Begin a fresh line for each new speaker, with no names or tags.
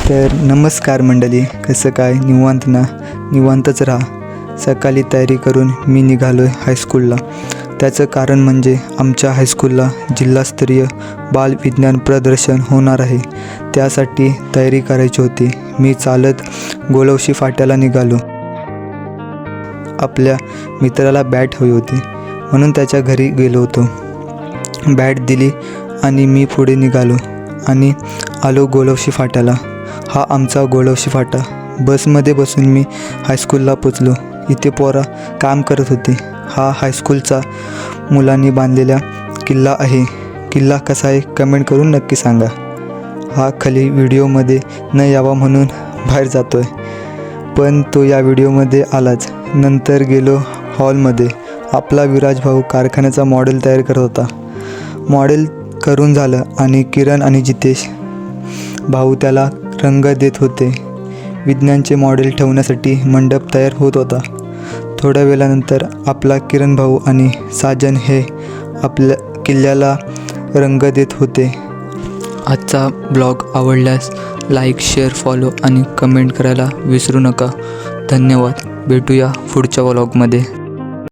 तर नमस्कार मंडळी, कसं काय? निवांत ना? निवांतच राहा. सकाळी तयारी करून मी निघालो आहे हायस्कूलला. त्याचं कारण म्हणजे आमच्या हायस्कूलला जिल्हास्तरीय बालविज्ञान प्रदर्शन होणार आहे. त्यासाठी तयारी करायची होती. मी चालत गोलवशी फाट्याला निघालो. आपल्या मित्राला बॅट हवी होती म्हणून त्याच्या घरी गेलो होतो. बॅट दिली आणि मी पुढे निघालो आणि आलो गोलवशी फाट्याला. हा आमचा गोलवशी फाटा. बसमध्ये बसून मी हायस्कूलला पोचलो. इथे पोरा काम करत होती. हा हायस्कूलचा मुलांनी बांधलेला किल्ला आहे. किल्ला कसा आहे कमेंट करून नक्की सांगा. हा खाली व्हिडिओमध्ये न यावा म्हणून बाहेर जातो आहे, पण तो या व्हिडिओमध्ये आलाच. नंतर गेलो हॉलमध्ये. आपला विराज भाऊ कारखान्याचा मॉडेल तयार करत होता. मॉडेल करून झालं आणि किरण आणि जितेश भाऊ त्याला रंग देत होते. विज्ञानचे मॉडेल ठेवण्यासाठी मंडप तयार होत होता. थोड्या वेळानंतर आपला किरण भाऊ आणि साजन हे आपल्या किल्ल्याला रंग देत होते. आजचा ब्लॉग आवडल्यास लाईक, शेअर, फॉलो आणि कमेंट करायला विसरू नका. धन्यवाद. भेटूया पुढच्या ब्लॉगमध्ये.